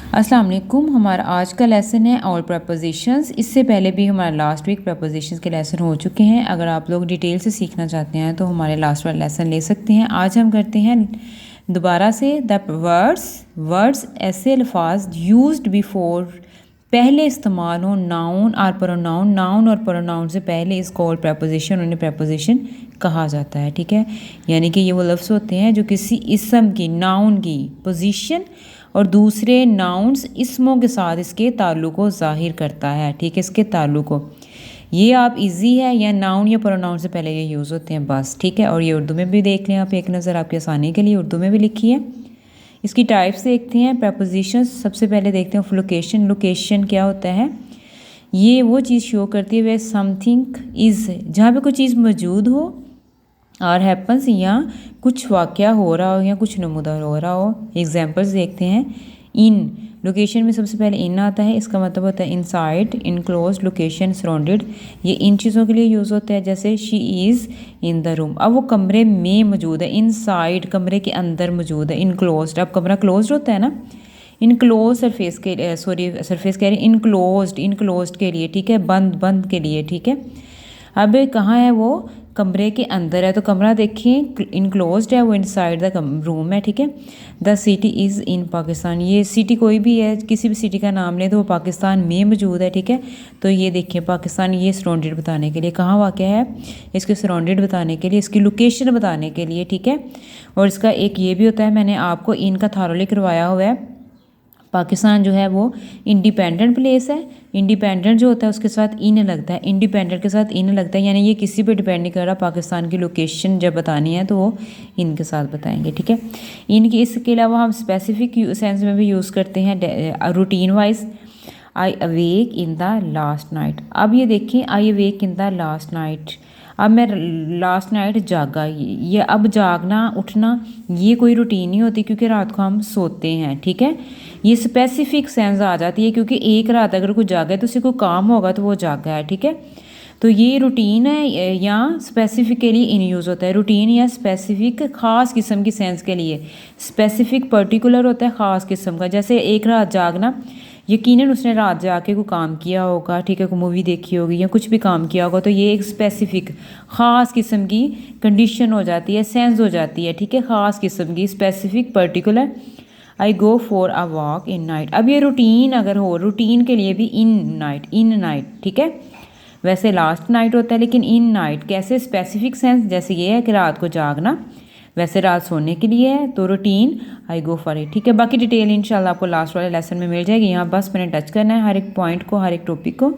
अस्सलाम वालेकुम। हमारा आज का लेसन है ऑल प्रपोजिशंस। इससे पहले भी हमारा लास्ट वीक प्रपोजिशंस के लेसन हो चुके हैं। अगर आप लोग डिटेल से सीखना चाहते हैं तो हमारे लास्ट वाला लेसन ले सकते हैं। आज हम करते हैं दोबारा से द वर्ड्स ऐसे अल्फाज यूज्ड बिफोर, पहले इस्तेमाल हो नाउन और प्रोनाउन। नाउन और प्रोनाउन से पहले इसको ऑल प्रपोजिशन, उन्हें प्रपोजिशन कहा जाता है। ठीक है, यानी कि ये वो लफ्ज़ होते हैं जो किसी इसम की, नाउन की पोजीशन और दूसरे नाउन्स इसमों के साथ इसके ताल्लुक़ को ज़ाहिर करता है। ठीक है, इसके ताल्लुक़ को, ये आप इजी है या नाउन या प्रोनाउन से पहले ये यूज़ होते हैं बस। ठीक है, और ये उर्दू में भी देख लें आप, एक नज़र आपकी आसानी के लिए उर्दू में भी लिखी है। इसकी टाइप्स देखते हैं प्रपोजिशंस। सबसे पहले देखते हैं लोकेशन। लोकेशन क्या होता है? ये वो चीज़ शो करती है वे समथिंग इज़, जहाँ पे कोई चीज़ मौजूद हो और हैपन्स, या कुछ वाक़या हो रहा हो या कुछ नमूदार हो रहा हो। एग्जांपल्स देखते हैं। इन लोकेशन में सबसे पहले इन आता है, इसका मतलब होता है इनसाइड, इनक्लोज, लोकेशन, सराउंडेड। ये इन चीज़ों के लिए यूज़ होता है, जैसे she is in the room, अब वो कमरे में मौजूद है। इनसाइड कमरे के अंदर मौजूद है। इनक्लोज, अब कमरा क्लोज होता है ना। इनक्लोज सरफेस के, सरफेस कह रहे हैं, इनक्लोज के लिए। ठीक है, बंद के लिए। ठीक है, अब कहाँ है वो? कमरे के अंदर है, तो कमरा देखिए इनक्लोज्ड है, वो इनसाइड द रूम है। ठीक है, the city is in Pakistan, ये सिटी कोई भी है, किसी भी सिटी का नाम लें तो वो पाकिस्तान में मौजूद है। ठीक है, तो ये देखिए पाकिस्तान, ये सराउंडेड बताने के लिए कहाँ वाक़ है, इसके सराउंडेड बताने के लिए, इसकी लोकेशन बताने के लिए। ठीक है, और इसका एक ये भी होता है, मैंने आपको इनका थारोली करवाया हुआ है। पाकिस्तान जो है वो इंडिपेंडेंट प्लेस है। इंडिपेंडेंट जो होता है उसके साथ इन लगता है, इंडिपेंडेंट के साथ इन लगता है, यानी ये किसी पे डिपेंड नहीं कर रहा। पाकिस्तान की लोकेशन जब बतानी है तो वो इनके साथ बताएंगे। ठीक है, इनके इसके अलावा हम स्पेसिफिक सेंस में भी यूज़ करते हैं routine wise. I awake in the last night, अब ये देखिए I awake in the last night, अब मैं लास्ट नाइट जागा। ये अब जागना उठना ये कोई रूटीन नहीं होती, क्योंकि रात को हम सोते हैं। ठीक है, ये स्पेसिफिक सेंस आ जाती है, क्योंकि एक रात अगर कोई जागा है तो उसे कोई काम होगा तो वो जागा है। ठीक है, तो ये रूटीन है या स्पेसिफिकली इन यूज़ होता है। रूटीन या स्पेसिफिक ख़ास किस्म की सेंस के लिए, स्पेसिफिक पर्टिकुलर होता है ख़ास किस्म का। जैसे एक रात जागना, यकीनन उसने रात जाके कोई काम किया होगा। ठीक है, कोई मूवी देखी होगी या कुछ भी काम किया होगा, तो ये एक स्पेसिफिक ख़ास किस्म की कंडीशन हो जाती है, सेंस हो जाती है। ठीक है, ख़ास किस्म की, specific particular. I go for a walk in night, अब ये रूटीन अगर हो, रूटीन के लिए भी इन नाइट। ठीक है, वैसे लास्ट नाइट होता है, लेकिन इन नाइट कैसे? स्पेसिफिक सेंस, जैसे ये है कि रात को जागना, वैसे रात सोने के लिए है, तो routine I go for it. ठीक है, बाकी डिटेल इंशाल्लाह आपको लास्ट वाले लेसन में मिल जाएगी। यहाँ बस मैंने टच करना है हर एक पॉइंट को, हर एक टॉपिक को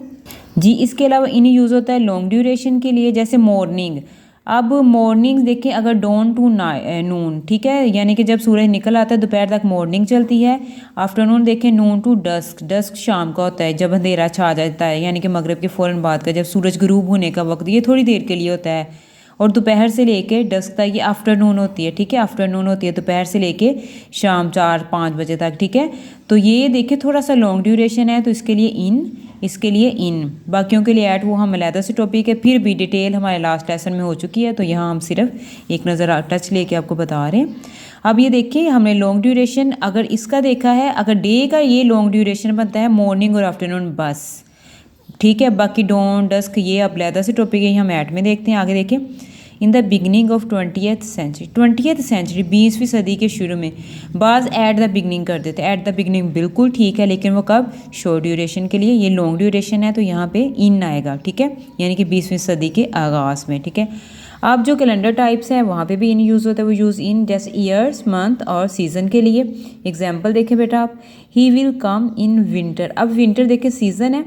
जी। इसके अलावा इन यूज़ होता है लॉन्ग ड्यूरेशन के लिए, जैसे मॉर्निंग। अब मॉर्निंग देखें, अगर डॉन टू नून, ठीक है, यानी कि जब सूरज निकल आता है दोपहर तक मॉर्निंग चलती है। आफ्टरनून देखें, नून टू डस्क, डस्क शाम का होता है, जब अंधेरा छा जाता है, यानी कि मगरिब के फ़ौरन बाद का, जब सूरज गरूब होने का वक्त, ये थोड़ी देर के लिए होता है। और दोपहर से लेके डस्क तक ये आफ्टरनून होती है। ठीक है, आफ्टरनून होती है दोपहर से लेके शाम 4-5 बजे तक। ठीक है, तो ये देखिए थोड़ा सा लॉन्ग ड्यूरेशन है, तो इसके लिए इन, इसके लिए इन, बाकियों के लिए ऐट, वो हम अलहदा से टॉपिक है। फिर भी डिटेल हमारे लास्ट लेसन में हो चुकी है, तो यहाँ हम सिर्फ एक नज़र टच लेके आपको बता रहे हैं। अब ये देखिए हमने लॉन्ग ड्यूरेशन अगर इसका देखा है, अगर डे का ये लॉन्ग ड्यूरेशन बनता है मॉर्निंग और आफ्टरनून बस। ठीक है, बाकी डॉन डस्क ये अब अलहदा से टॉपिक है, हम ऐट में देखते हैं। आगे देखिए, in the beginning of 20th century, 20th century 20वीं सदी के शुरू में, बाज़ एट द बिगनिंग कर देते हैं। एट द बिगनिंग बिल्कुल ठीक है, लेकिन वो कब? शॉर्ट ड्यूरेशन के लिए। ये लॉन्ग ड्यूरेशन है तो यहाँ पे इन आएगा। ठीक है, यानी कि 20वीं सदी के आगाज़ में। ठीक है, अब जो कैलेंडर टाइप्स हैं वहाँ पे भी इन यूज़ होता है, वो यूज़ इन, जैसे ईयर्स, मंथ और सीज़न के लिए। एग्जाम्पल देखें बेटा आप, he will come in winter, अब विंटर देखें सीज़न है।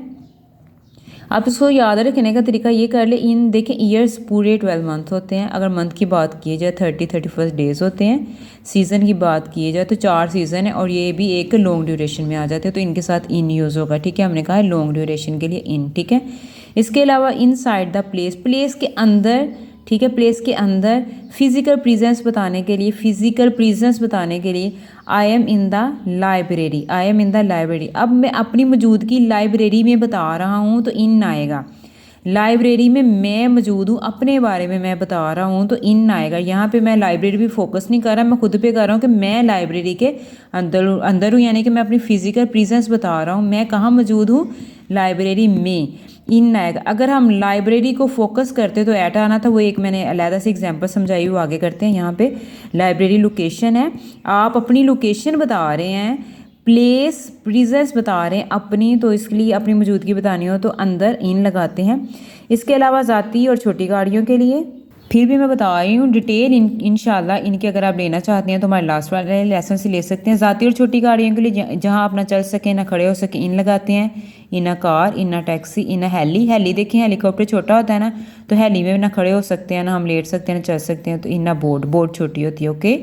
आप इसको याद रखने का तरीका ये कर ले, इन देखें ईयर्स पूरे 12 मंथ होते हैं। अगर मंथ की बात की जाए 31 डेज़ होते हैं। सीज़न की बात की जाए तो 4 सीज़न है, और ये भी एक लॉन्ग ड्यूरेशन में आ जाते हैं, तो इनके साथ इन यूज़ होगा। ठीक है, हमने कहा है लॉन्ग ड्यूरेशन के लिए इन। ठीक है, इसके अलावा इन साइड द प्लेस, प्लेस के अंदर। ठीक है, प्लेस के अंदर फिजिकल प्रेजेंस बताने के लिए, फिजिकल प्रेजेंस बताने के लिए I am in the library, I am in the library. अब मैं अपनी मौजूदगी लाइब्रेरी में बता रहा हूँ तो इन आएगा। लाइब्रेरी में मैं मौजूद हूँ, अपने बारे में मैं बता रहा हूँ तो इन आएगा। यहाँ पे मैं लाइब्रेरी पे फोकस नहीं कर रहा, मैं खुद पे कर रहा हूँ कि मैं लाइब्रेरी के अंदर हूँ, यानी कि मैं अपनी फिजिकल प्रेजेंस बता रहा हूँ। मैं कहाँ मौजूद हूँ? लाइब्रेरी में, इन आएगा। अगर हम लाइब्रेरी को फोकस करते तो एट आना था, वो एक मैंने अलहदा से एग्जांपल समझाई, वो आगे करते हैं। यहाँ पे लाइब्रेरी लोकेशन है, आप अपनी लोकेशन बता रहे हैं, प्लेस प्रेजेंस बता रहे हैं अपनी, तो इसके लिए अपनी मौजूदगी बतानी हो तो अंदर इन लगाते हैं। इसके अलावा ज़ाती और छोटी गाड़ियों के लिए फिर भी मैं बता रही हूँ डिटेल इंशाल्लाह इनके अगर आप लेना चाहते हैं तो हमारे लास्ट वाले लेसन से ले सकते हैं। ज़ाती और छोटी गाड़ियों के लिए जहाँ आप ना चल सके ना खड़े हो सके, इन लगाते हैं। इना कार, इना टैक्सी, इना हेली। हेली देखिए, हेलीकॉप्टर छोटा होता है ना, तो हेली में ना खड़े हो सकते हैं, ना हम लेट सकते हैं, ना चल सकते हैं। तो इना बोट, बोट छोटी होती है। ओके,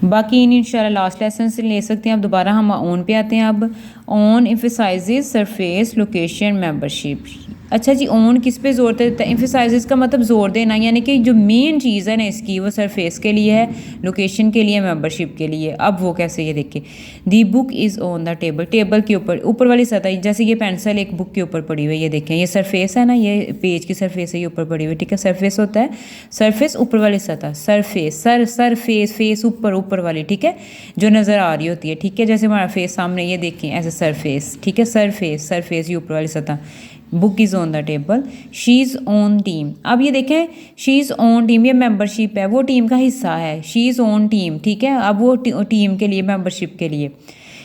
बाकी इन इंशाल्लाह लास्ट लेसन से ले सकते हैं। अब दोबारा हम ऑन पे आते हैं। अब on emphasises surface location membership. अच्छा जी, ऑन किस पे जोर देता है? एम्फसाइजेज का मतलब जोर देना, यानी कि जो मेन चीज़ है ना इसकी, वो सरफेस के लिए है, लोकेशन के लिए, मेंबरशिप के लिए। अब वो कैसे, ये देखिए, the book is on the table. Table के ऊपर, ऊपर वाली सतह, जैसे ये पेंसिल एक बुक के ऊपर पड़ी हुई है, ये देखें, ये सरफेस है ना, ये पेज की सरफेस है, ये ऊपर पड़ी हुई है। ठीक है, सरफेस होता है, सरफेस ऊपर वाली सतह, सरफेस, सरफेस, फेस ऊपर, ऊपर वाली, ठीक है, जो नज़र आ रही होती है। ठीक है, जैसे हमारा फेस सामने, ये देखें ऐसे सरफेस। ठीक है, सरफेस, सरफेस, ये ऊपर वाली सतह। Book is on the table, she is on team. अब ये देखें, शी इज़ ऑन टीम, ये मेंबरशिप है, वो टीम का हिस्सा है। शी इज़ ऑन टीम, ठीक है, अब वो टीम के लिए, मेंबरशिप के लिए।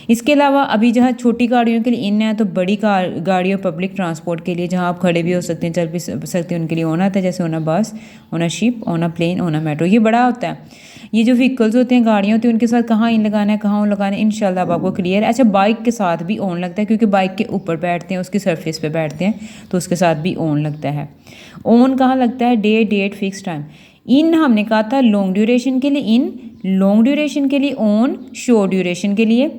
इसके अलावा अभी जहाँ छोटी गाड़ियों के लिए इन है, तो बड़ी गाड़ियों पब्लिक ट्रांसपोर्ट के लिए जहाँ आप खड़े भी हो सकते हैं, चल भी सकते हैं, उनके लिए ओना आता है, जैसे ओना बस, ओना शिप, ओना प्लेन, ओना मेट्रो। ये बड़ा होता है। ये जो व्हीकल्स होते हैं, गाड़ियाँ होती हैं, उनके साथ कहाँ इन लगाना है, कहाँ ऑन लगाना है, इंशाल्लाह अब आपको क्लियर है। अच्छा, बाइक के साथ भी ऑन लगता है, क्योंकि बाइक के ऊपर बैठते हैं, उसकी सरफेस पे बैठते हैं, तो उसके साथ भी ऑन लगता है। ऑन कहाँ लगता है? Day, date, fix time. In हमने कहा था लॉन्ग ड्यूरेशन के लिए इन, लॉन्ग ड्यूरेशन के लिए ऑन, शॉर्ट ड्यूरेशन के लिए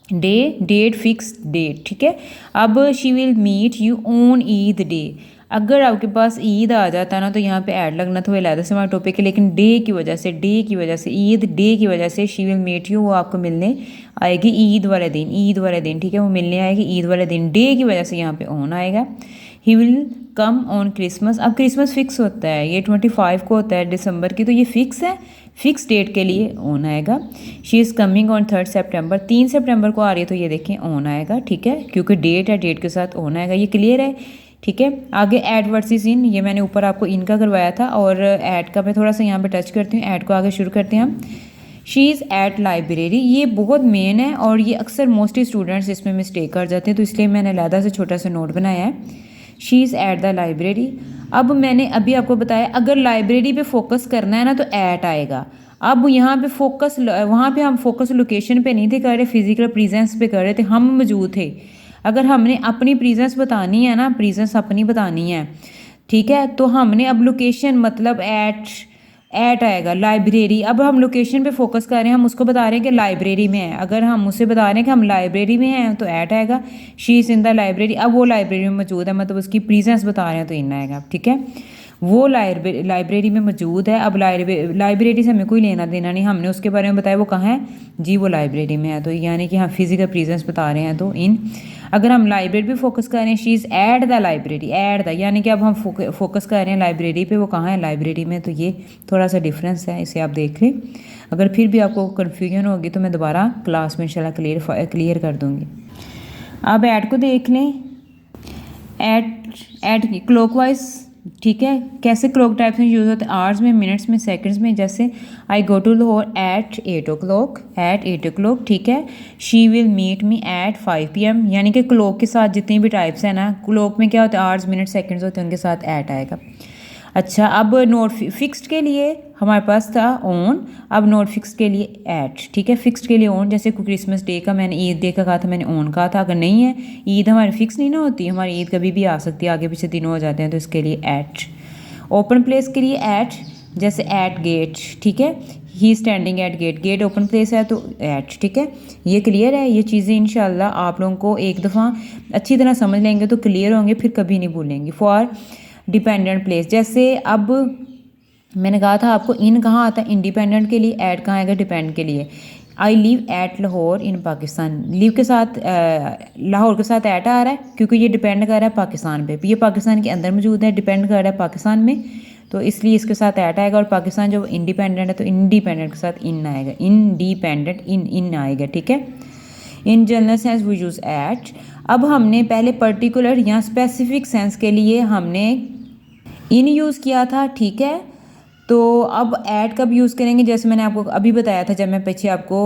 डे, डेट, फिक्स डेट। ठीक है, अब she will meet you on Eid day. अगर आपके पास ईद आ जाता ना तो यहाँ पे ऐड लगना था, वो अलहदा से हमारे टॉपिक है, लेकिन डे की वजह से, डे की वजह से, ईद डे की वजह से शी विल मीट यू, वो आपको मिलने आएगी ईद वाले दिन, ईद वाले दिन। ठीक है, वो मिलने आएगी ईद वाले दिन, डे की वजह से यहाँ पे ऑन आएगा। He will come on Christmas. अब क्रिसमस फिक्स होता है, ये 25 को होता है दिसंबर की, तो ये फिक्स है, फिक्स डेट के लिए ऑन आएगा। शी इज़ कमिंग ऑन 3 सितंबर, 3 सितंबर को आ रही है, तो ये देखें ऑन आएगा। ठीक है, क्योंकि डेट है, डेट के साथ ऑन आएगा। ये क्लियर है? ठीक है, आगे ऐड वर्सेस इन, ये मैंने ऊपर आपको इनका करवाया था, और ऐड का मैं थोड़ा सा यहाँ पे टच करती हूँ। ऐड को आगे शुरू करते हैं हम। शी इज़ एट लाइब्रेरी, ये बहुत मेन है और ये अक्सर मोस्टली स्टूडेंट्स इसमें मिस्टेक कर जाते हैं, तो इसलिए मैंने अलहदा से छोटा सा नोट बनाया है। She is at the library. अब मैंने अभी आपको बताया, अगर लाइब्रेरी पे फोकस करना है ना तो ऐट आएगा। अब यहाँ पे फोकस, वहाँ पे हम फोकस लोकेशन पे नहीं थे कर रहे, फिजिकल प्रेजेंस पे कर रहे थे, हम मौजूद थे। अगर हमने अपनी प्रेजेंस बतानी है ना, प्रेजेंस अपनी बतानी है, ठीक है, तो हमने अब लोकेशन मतलब एट आएगा, लाइब्रेरी। अब हम लोकेशन पे फोकस कर रहे हैं, हम उसको बता रहे हैं कि लाइब्रेरी में है। अगर हम उसे बता रहे हैं कि हम लाइब्रेरी में हैं तो एट आएगा। She is in the library, अब वो लाइब्रेरी में मौजूद है, मतलब उसकी प्रेजेंस बता रहे हैं, तो इन आएगा। ठीक है, वो लाइब्रेरी में मौजूद है। अब लाइब्रेरी से हमें कोई लेना देना नहीं, हमने उसके बारे में बताया, वो कहाँ है जी, वो लाइब्रेरी में है, तो यानी कि हम फिजिकल प्रेजेंस बता रहे हैं, तो इन। अगर हम लाइब्रेरी पे फोकस कर रहे हैं, she is at the library, at the, यानी कि अब हम फोकस कर रहे हैं लाइब्रेरी पे, वो कहाँ है, लाइब्रेरी में। तो ये थोड़ा सा डिफरेंस है, इसे आप देख लें। अगर फिर भी आपको कन्फ्यूजन होगी तो मैं दोबारा क्लास में इंशाल्लाह क्लियर कर दूँगी। अब ऐड को देख लें, ऐड क्लॉकवाइज। ठीक है, कैसे क्लॉक टाइप्स में यूज़ होते हैं? आवर्स में, मिनट्स में, सेकंड्स में। जैसे I go to Lahore at 8 o'clock, at 8 o'clock। ठीक है, she will meet me at 5 PM, यानी कि क्लॉक के साथ जितनी भी टाइप्स हैं ना, क्लॉक में क्या होता है, आवर्स, मिनट, सेकंड्स होते हैं, उनके साथ एट आएगा। अच्छा, अब नोट फिक्स्ड के लिए हमारे पास था ऑन, अब नोट फिक्स के लिए एट। ठीक है, फिक्स्ड के लिए ऑन, जैसे क्रिसमस डे का मैंने, ईद डे का कहा था मैंने ऑन कहा था। अगर नहीं है, ईद हमारी फिक्स नहीं ना होती, हमारी ईद कभी भी आ सकती है, आगे पीछे दिन हो जाते हैं, तो इसके लिए एट। ओपन प्लेस के लिए एट, जैसे एट गेट। ठीक है, he standing at gate, gate open place है तो एट। ठीक है, ये क्लियर है। ये चीज़ें इंशाल्लाह आप लोगों को एक दफ़ा अच्छी तरह समझ लेंगे तो क्लियर होंगे, फिर कभी नहीं भूलेंगे। फॉर डिपेंडेंट प्लेस, जैसे अब मैंने कहा था आपको इन कहाँ आता है, इंडिपेंडेंट के लिए, ऐड कहाँ आएगा, डिपेंड के लिए। I live at Lahore in Pakistan. Live के साथ लाहौर के साथ एट आ रहा है क्योंकि ये डिपेंड कर रहा है पाकिस्तान पे, ये पाकिस्तान के अंदर मौजूद है, डिपेंड कर रहा है पाकिस्तान में, तो इसलिए इसके साथ एट आएगा। और पाकिस्तान जो इंडिपेंडेंट है तो इंडिपेंडेंट के साथ इन आएगा, इंडिपेंडेंट इन आएगा, ठीक है। In general sense we use at. अब हमने पहले पर्टिकुलर या स्पेसिफिक सेंस के लिए हमने इन यूज़ किया था, ठीक है। तो अब ऐड कब यूज़ करेंगे, जैसे मैंने आपको अभी बताया था जब मैं पीछे आपको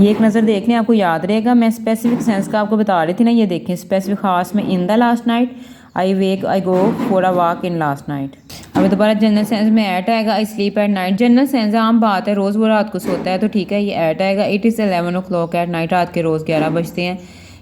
ये एक नज़र देख लें, आपको याद रहेगा। मैं स्पेसिफिक सेंस का आपको बता रही थी ना, ये देखें स्पेसिफिक खास में इन the last night, I wake I go for a walk in last night. अब दोबारा जनरल सेंस में ऐट आएगा, I sleep at night. General sense आम बात है, रोज़ वो रात को सोता है तो ठीक है, ये ऐट आएगा। It is 11 o'clock at night, रात के रोज़ 11 बजते हैं।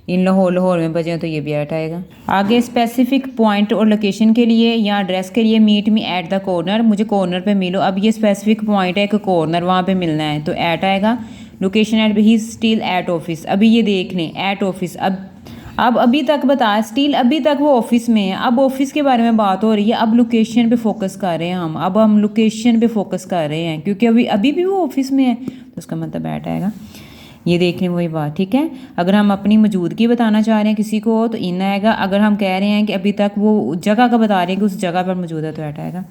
इन लाहौर में बजे तो ये भी ऐट आएगा। आगे स्पेसिफिक पॉइंट और लोकेशन के लिए या एड्रेस के लिए meet me at the corner, मुझे कॉर्नर पे मिलो। अब ये स्पेसिफिक पॉइंट है कि कॉर्नर वहाँ पे मिलना है तो ऐट आएगा। Location eight he still at office, अभी ये देख लें एट ऑफिस। अब अभी तक बताया स्टिल, अभी तक वो ऑफिस में है। अब ऑफिस के बारे में बात हो रही है, अब लोकेशन पे फोकस कर रहे हैं हम। अब हम लोकेशन पे फोकस कर रहे हैं क्योंकि अभी भी वो ऑफिस में है तो उसका मतलब ऐट आएगा। ये देख लें वही बात, ठीक है। अगर हम अपनी मौजूदगी बताना चाह रहे हैं किसी को तो इन आएगा। अगर हम कह रहे हैं कि अभी तक वो जगह का बता रहे हैं कि उस जगह पर मौजूद है तो ऐट आएगा।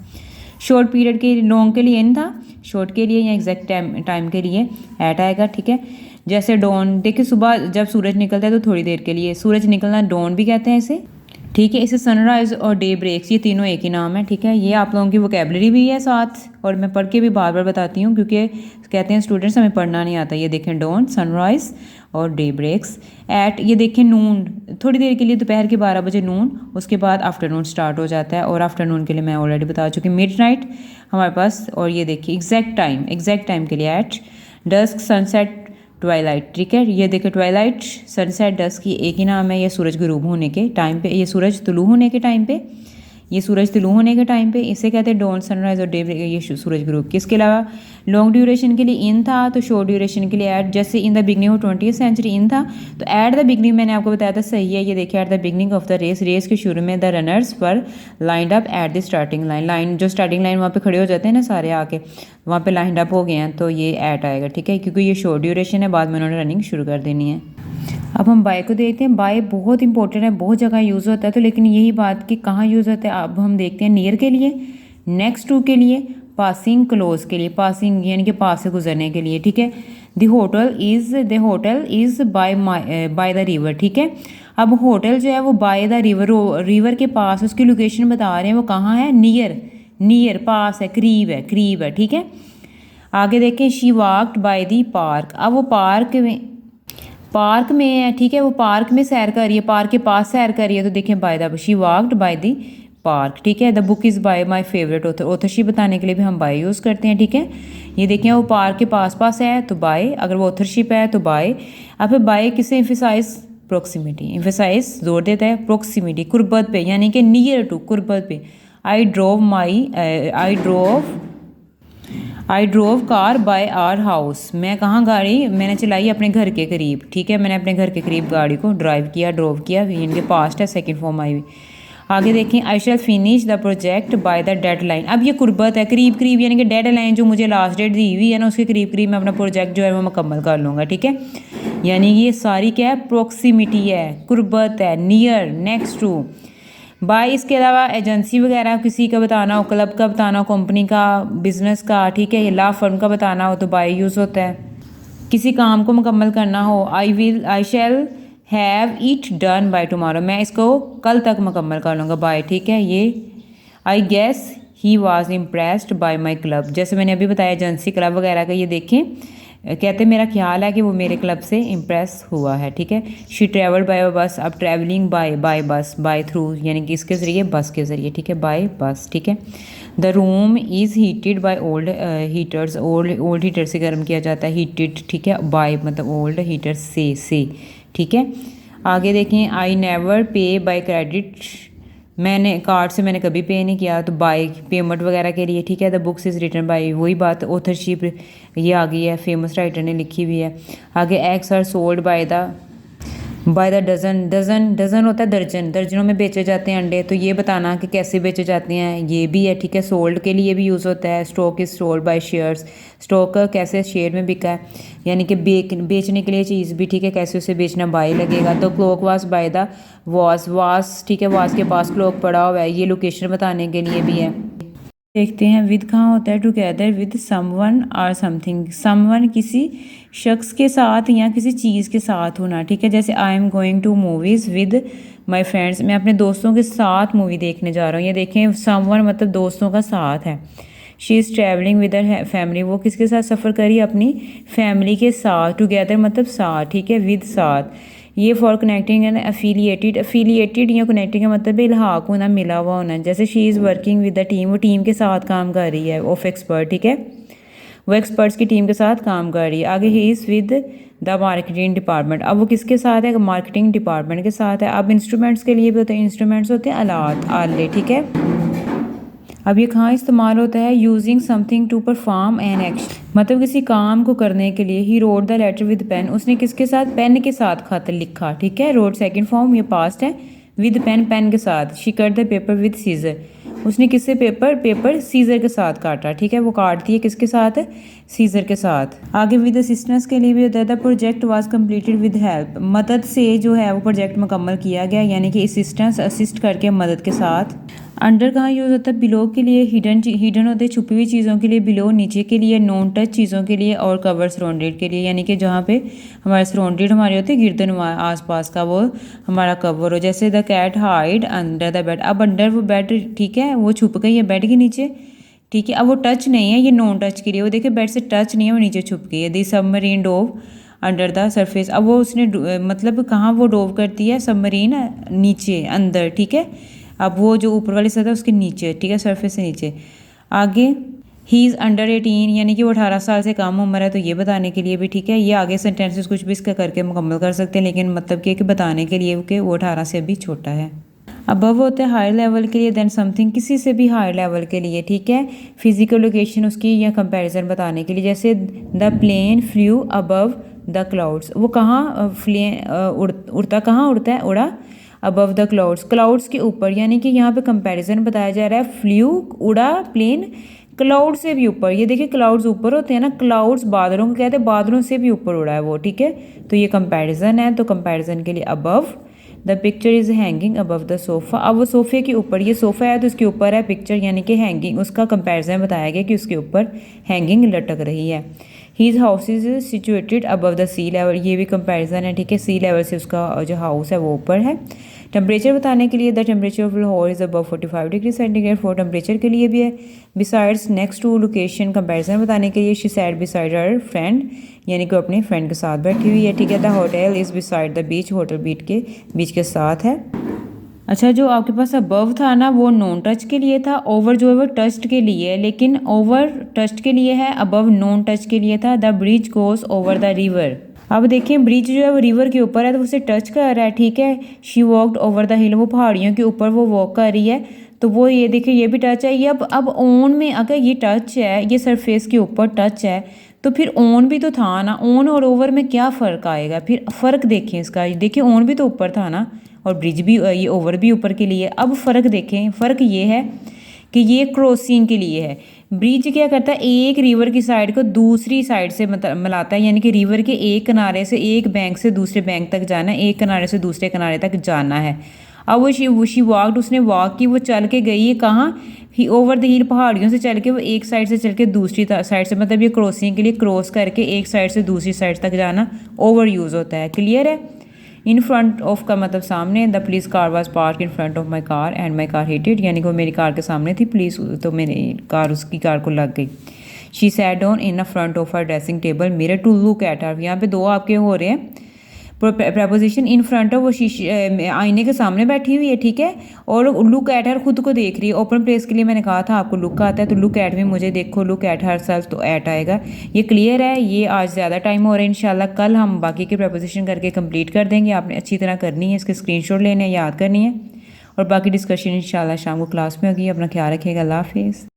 शॉर्ट पीरियड के लॉन्ग के लिए इन था, शॉर्ट के लिए या एग्जैक्ट टाइम के लिए ऐट आएगा, ठीक है। जैसे डॉन, देखिए सुबह जब सूरज निकलता है तो थोड़ी देर के लिए सूरज निकलना डॉन भी कहते हैं इसे, ठीक है। इसे सनराइज़ और डे ब्रेक्स ये तीनों एक ही नाम है, ठीक है। ये आप लोगों की वोकेबलरी भी है साथ, और मैं पढ़ के भी बार बार बताती हूँ क्योंकि कहते हैं स्टूडेंट्स हमें पढ़ना नहीं आता। ये देखें डॉन, सनराइज़ और डे ब्रेक्स। एट, ये देखें नून, थोड़ी देर के लिए दोपहर के 12 बजे नून, उसके बाद आफ्टरनून स्टार्ट हो जाता है। और आफ्टरनून के लिए मैं ऑलरेडी बता चुकी, मिड नाइट हमारे पास। और ये देखिए एग्जैक्ट टाइम के लिए एट। डस्क, सनसेट, ट्वाइलाइट, ठीक है। ये देखिए ट्वाइलाइट, सनसेट, डस्क की एक ही नाम है। ये सूरज गुरूब होने के टाइम पे, ये सूरज तुलू होने के टाइम पे, ये सूरज तुलू होने के टाइम पे इसे कहते हैं डॉन, सनराइज और डे, ये सूरज ग्रुप। किसके अलावा लॉन्ग ड्यूरेशन के लिए इन था तो शॉर्ट ड्यूरेशन के लिए ऐट। जैसे in the beginning of 20th century in था तो ऐट द बिगनिंग मैंने आपको बताया था, सही है। ये देखिए at the beginning of the race के शुरू में the runners were lined up at the starting line जो स्टार्टिंग लाइन वहाँ पे खड़े हो जाते हैं ना सारे आके, वहाँ पे लाइंड अप हो गए हैं तो ये ऐट आएगा, ठीक है। क्योंकि ये शॉर्ट ड्यूरेशन है, बाद में उन्होंने रनिंग शुरू कर देनी है। अब हम बाय को देखते हैं। बाय बहुत इंपॉर्टेंट है, बहुत जगह यूज़ होता है, तो लेकिन यही बात कि कहाँ यूज़ होता है अब हम देखते हैं। नियर के लिए, नेक्स्ट टू के लिए, पासिंग, क्लोज के लिए। पासिंग यानी कि पास से गुजरने के लिए, ठीक है। The hotel is by the river, ठीक है। अब होटल जो है वो बाय द रिवर के पास, उसकी लोकेशन बता रहे हैं वो कहाँ है, नियर पास है, करीब है, ठीक है। आगे देखें, she walked by the park. अब वो पार्क में है, ठीक है, वो पार्क में सैर कर रही है, पार्क के पास सैर कर रही है तो देखें by the, she walked by the park, ठीक है। The book is by my favourite author, authorship बताने के लिए भी हम बाय यूज़ करते हैं, ठीक है। ये देखें वो पार्क के पास है तो बाय, अगर वो ऑथरशिप है तो बाय। अब फिर बाय किसे एम्फेसाइज, प्रोक्सीमिटी, एम्फेसाइज जोर देता है प्रोक्सीमिटी, कुर्बत पे, यानी कि नियर टू, कुर्बत पे। I drove car by our house, मैं कहाँ गाड़ी मैंने चलाई अपने घर के करीब, ठीक है। मैंने अपने घर के करीब गाड़ी को ड्रोव किया, इनके पास्ट है, सेकंड फॉर्म आई हुई। आगे देखें, I shall finish the project by the deadline. अब ये कुर्बत है, करीब यानी कि डेडलाइन जो मुझे लास्ट डेट दी हुई है ना, उसके करीब मैं अपना प्रोजेक्ट जो है वो मुकम्मल कर लूँगा, ठीक है। यानी ये सारी क्या है, प्रोक्सीमिटी है, कुर्बत है, नियर, नेक्स्ट टू। बाय इसके अलावा एजेंसी वगैरह किसी का बताना हो, क्लब का बताना हो, कंपनी का, बिजनेस का, ठीक है, या लॉ फर्म का बताना हो तो बाय यूज़ होता है। किसी काम को मुकम्मल करना हो, I shall have it done by tomorrow, मैं इसको कल तक मुकम्मल कर लूँगा, बाय, ठीक है। ये I guess he was impressed by my club, जैसे मैंने अभी बताया एजेंसी, क्लब वगैरह का। ये देखें कहते मेरा ख्याल है कि वो मेरे क्लब से इम्प्रेस हुआ है, ठीक है। शी ट्रेवल्ड बाय बस, अब ट्रैवलिंग बाय बस, बाय थ्रू यानी कि इसके ज़रिए, बस के ज़रिए, ठीक है, बाय बस, ठीक है। The room is heated by old heaters, old heater से गर्म किया जाता है, हीटेड, ठीक है, बाय मतलब ओल्ड हीटर से, ठीक है। आगे देखें, आई नेवर पे बाय क्रेडिट, मैंने कार्ड से मैंने कभी पे नहीं किया तो बाय पेमेंट वगैरह के लिए, ठीक है। The books is written by, वही बात, ऑथरशिप ये आ गई है, फेमस राइटर ने लिखी हुई है। आगे eggs are sold by the by the dozen, dozen dozen होता है दर्जन, दर्जनों में बेचे जाते हैं अंडे, तो ये बताना कि कैसे बेचे जाते हैं, ये भी है, ठीक है। सोल्ड के लिए भी यूज़ होता है, stock is sold by shares, stock कैसे शेयर में बिका है, यानी कि बेचने के लिए चीज़ भी, ठीक है, कैसे उसे बेचना, बाय लगेगा। तो क्लॉक वास बाय द वास, ठीक है, वास के पास क्लॉक पड़ा हुआ है, ये लोकेशन बताने के लिए भी है। देखते हैं विद कहाँ होता है, टुगेदर विद समवन और समथिंग, समवन किसी शख्स के साथ या किसी चीज़ के साथ होना, ठीक है। जैसे I am going to movies with my friends, मैं अपने दोस्तों के साथ मूवी देखने जा रहा हूँ। ये देखें समवन मतलब दोस्तों का साथ है। She is travelling with her family, वो किसके साथ सफ़र करी, अपनी फैमिली के साथ। टुगेदर मतलब साथ, ठीक है, विद साथ। ये for connecting and affiliated, affiliated या कनेक्टिंग का मतलब है इल्हाक होना, मिला हुआ होना। जैसे she is working with the team, वो टीम के साथ काम कर रही है, ऑफ एक्सपर्ट, ठीक है, वो एक्सपर्ट्स की टीम के साथ काम कर रही है। आगे he is with the marketing department, अब वो किसके साथ है, मार्केटिंग डिपार्टमेंट के साथ है। अब इंस्ट्रूमेंट्स के लिए भी होते हैं, इंस्ट्रूमेंट्स होते हैं आलात, आले, ठीक है। अब ये कहाँ इस्तेमाल होता है, using something to perform an action, मतलब किसी काम को करने के लिए। He wrote the letter with pen, उसने किसके साथ, पेन के साथ खत लिखा, ठीक है। रोड सेकंड फॉर्म, ये पास्ट है, विद पेन, पेन के साथ। She cut the paper with scissor, उसने किससे पेपर सीजर के साथ काटा, ठीक है, वो काटती है किसके साथ, सीजर के साथ। आगे विद असिस्टेंस के लिए भी होता है, the project was completed with help, मदद से जो है वो प्रोजेक्ट मुकम्मल किया गया, यानी कि असिस्टेंस, असिस्ट करके, मदद के साथ। अंडर कहाँ यूज़ होता है, बिलो के लिए, हिडन होते हैं छुपी हुई चीज़ों के लिए, बिलो नीचे के लिए, नॉन टच चीज़ों के लिए, और कवर सराउंडेड के लिए, यानी कि जहाँ पे हमारे सराउंडेड हमारे होते हैं गिरदन आसपास का, वो हमारा कवर हो। जैसे the cat hide under the bed, अब अंडर वो बेड, ठीक है, वो छुप गई है बेड के नीचे, ठीक है। अब वो टच नहीं है, ये नॉन टच के लिए, वो देखिए बेड से टच नहीं है, वो नीचे छुप गई है। The submarine dove under the surface, अब वो उसने मतलब कहाँ वो डोव करती है, सबमरीन नीचे अंदर, ठीक है। अब वो जो ऊपर वाली सतह है उसके नीचे, ठीक है, सरफेस से नीचे। आगे ही इज़ अंडर 18, यानी कि वो 18 साल से कम उम्र है, तो ये बताने के लिए भी, ठीक है। ये आगे सेंटेंसेस कुछ भी इसका करके मुकम्मल कर सकते हैं, लेकिन मतलब कि बताने के लिए कि वो 18 से अभी छोटा है। अबव होता है हायर लेवल के लिए, देन समथिंग किसी से भी हायर लेवल के लिए, ठीक है। फिजिकल लोकेशन उसकी या कंपैरिजन बताने के लिए, जैसे the plane flew above the clouds, वो कहाँ उड़ता, कहाँ उड़ता है, उड़ा अबव द क्लाउड्स, क्लाउड्स के ऊपर, यानी कि यहाँ पे कंपैरिजन बताया जा रहा है। फ्लू उड़ा प्लेन क्लाउड से भी ऊपर, ये देखिए क्लाउड्स ऊपर होते हैं ना, क्लाउड्स बादलों को कहते हैं, बादलों से भी ऊपर उड़ा है वो, ठीक है। तो ये कंपैरिजन है, तो कंपैरिजन के लिए above the picture is hanging above the sofa, अब वो सोफ़े के ऊपर, ये सोफ़ा है तो उसके ऊपर है पिक्चर, यानी कि हैंगिंग, उसका कंपैरिजन बताया गया कि उसके ऊपर हैंगिंग लटक रही है। His house is situated above the sea level, ये भी कंपैरिजन है, ठीक है, सी लेवल से उसका जो हाउस है वो ऊपर है। टेम्परेचर बताने के लिए the temperature of Lahore is above 45 degree centigrade, for temperature के लिए भी है। Besides next to location, comparison बताने के लिए she sat beside her friend, यानी कि अपने फ्रेंड के साथ बैठी हुई है, ठीक है। The hotel is beside the beach, hotel beach के साथ है। अच्छा, जो आपके पास अबव था ना वो नॉन टच के लिए था, ओवर जो है वो टच्ड के लिए है, लेकिन ओवर टच्ड के लिए है, अबव नॉन टच के लिए था। The bridge goes over the river, अब देखिए ब्रिज जो है वो रिवर के ऊपर है तो उसे टच कर रहा है, ठीक है। शी वॉकड ओवर द हिल, वो पहाड़ियों के ऊपर वो वॉक कर रही है, तो वो ये देखिए ये भी टच है। ये अब ऑन में अगर ये टच है, ये सरफेस के ऊपर टच है, तो फिर ऑन भी तो था ना, ऑन और ओवर में क्या फ़र्क आएगा, फिर फ़र्क देखें इसका, देखिए ऑन भी तो ऊपर था ना, और ब्रिज भी, ये ओवर भी ऊपर के लिए। अब फ़र्क देखें, फ़र्क ये है कि ये क्रॉसिंग के लिए है। ब्रिज क्या करता है, एक रिवर की साइड को दूसरी साइड से मिलाता है, यानी कि रिवर के एक किनारे से एक बैंक से दूसरे बैंक तक जाना है, एक किनारे से दूसरे किनारे तक जाना है। अब वो शी वॉकड, उसने वॉक की, वो चल के गई है कहाँ, ही ओवर द हिल, पहाड़ियों से चल के, वो एक साइड से चल के दूसरी साइड से, मतलब ये क्रॉसिंग के लिए क्रॉस करके एक साइड से दूसरी साइड तक जाना ओवर यूज़ होता है। क्लियर है। इन फ्रंट ऑफ का मतलब सामने, the police car was park in front of my car and my car hit it, यानी कि वो मेरी कार के सामने थी पुलिस, तो मेरी कार उसकी कार को लग गई। She sat down in a front of her dressing table mirror to look at her, यहाँ पे दो आपके हो रहे हैं प्रपोजिशन। इन फ्रंट ऑफ, वो शीशे आईने के सामने बैठी हुई है, ठीक है, और लुक एट हर, खुद को देख रही है। ओपन प्लेस के लिए मैंने कहा था आपको लुक आता है, तो लुक एट में मुझे देखो, लुक एट हर सेल्फ, तो एट आएगा। ये क्लियर है। ये आज ज़्यादा टाइम हो रहा है, इंशाल्लाह कल हम बाकी के प्रपोजिशन करके कंप्लीट कर देंगे। आपने अच्छी तरह करनी है, इसके स्क्रीनशॉट लेने हैं, याद करनी है, और बाकी डिस्कशन इंशाल्लाह शाम को क्लास में होगी। अपना ख्याल रखिएगा। अल्लाह हाफिज़।